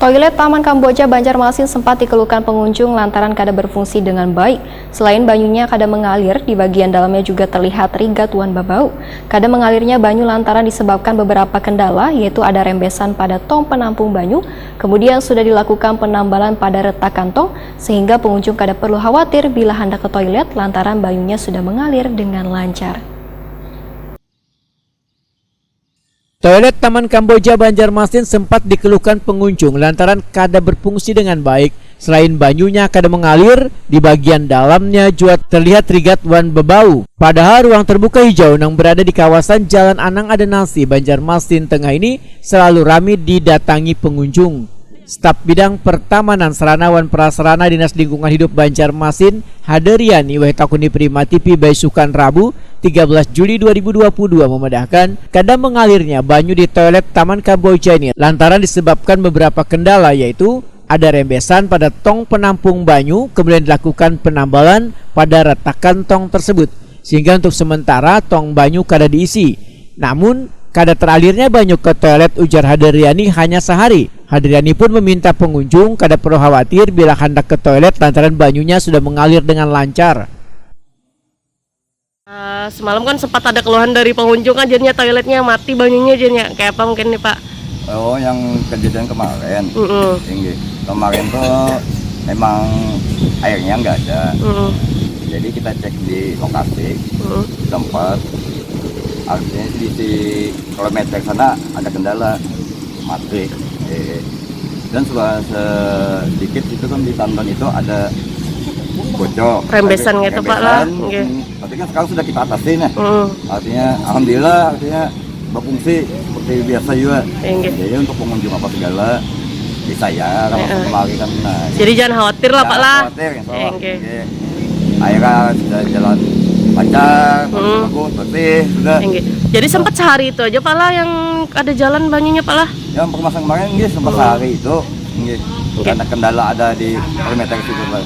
Toilet Taman Kamboja Banjarmasin sempat dikeluhkan pengunjung lantaran kada berfungsi dengan baik. Selain banyunya kada mengalir, di bagian dalamnya juga terlihat rigatuan babau. Kada mengalirnya banyu lantaran disebabkan beberapa kendala, yaitu ada rembesan pada tong penampung banyu, kemudian sudah dilakukan penambalan pada retakan tong, sehingga pengunjung kada perlu khawatir bila hendak ke toilet lantaran banyunya sudah mengalir dengan lancar. Toilet Taman Kamboja Banjarmasin sempat dikeluhkan pengunjung lantaran kada berfungsi dengan baik. Selain banyunya kada mengalir, di bagian dalamnya juga terlihat rigatuan bebau. Padahal ruang terbuka hijau yang berada di kawasan Jalan Anang Adenasi, Banjarmasin Tengah ini selalu ramai didatangi pengunjung. Staf Bidang Pertamanan Sarana wan Prasarana Dinas Lingkungan Hidup Banjarmasin, Haderiani Wahtakuni Prima TV Baisukan Rabu 13 Juli 2022 memedahkan kada mengalirnya banyu di toilet Taman Kamboja ini lantaran disebabkan beberapa kendala, yaitu ada rembesan pada tong penampung banyu, kemudian dilakukan penambalan pada retakan tong tersebut sehingga untuk sementara tong banyu kada diisi. Namun kada teralirnya banyu ke toilet, ujar Haderiani, hanya sehari. Haderiani pun meminta pengunjung kada perlu khawatir bila hendak ke toilet lantaran banyunya sudah mengalir dengan lancar. Semalam kan sempat ada keluhan dari pengunjung kan jadinya toiletnya mati banyunya jadinya. Kayak apa mungkin nih Pak? Oh, yang kejadian kemarin. Tinggi. Kemarin tuh memang airnya nggak ada. Jadi kita cek di lokasi tempat. Artinya di kilometer sana ada kendala mati. Dan sedikit itu kan di Tandan itu ada bocor. Rembesan gitu Pak lah. Tapi kan sekarang sudah kita atasin ya. Artinya alhamdulillah berfungsi seperti biasa juga. Jadi untuk pengunjung apa segala bisa ya kalau kemarin kan. Jadi jangan khawatir lah Pak lah. Akhirnya sudah jalan lancar, bagus, bersih, sudah. Jadi sempat sehari itu aja Pak lah yang ada jalan banyunya Pak lah. Yang permasalahan kemarin sempat sehari itu. Karena kendala ada di perimeter situ Pak.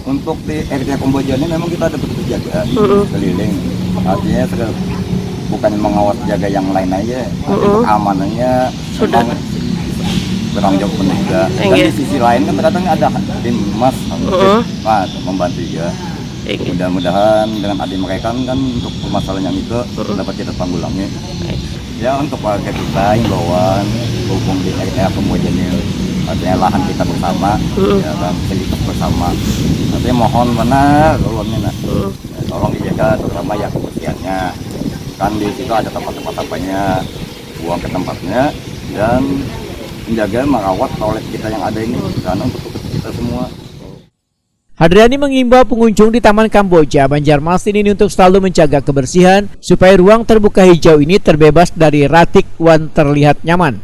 Untuk di area Kamboja ini memang kita ada petugas jaga keliling. Artinya bukan mengawal jaga yang lain aja, untuk keamanannya sudah bertanggung jawab penuh juga. Dan di sisi lain kan terkadang ada tim mas membantu juga. Mudah-mudahan dengan adik mereka kan untuk permasalahan yang itu dapat kita tanggulangi. Ya untuk warga kita himbauan hubung di area Kamboja ini, artinya lahan kita bersama, ya kan fasilitas bersama. Artinya mohon benar tolong dijaga terutama ya kebersihannya. Kan di situ ada tempat-tempat sampahnya, buang ke tempatnya dan menjaga merawat toilet kita yang ada ini karena untuk kita semua. Haderiani mengimbau pengunjung di Taman Kamboja Banjarmasin ini untuk selalu menjaga kebersihan supaya ruang terbuka hijau ini terbebas dari ratik wan terlihat nyaman.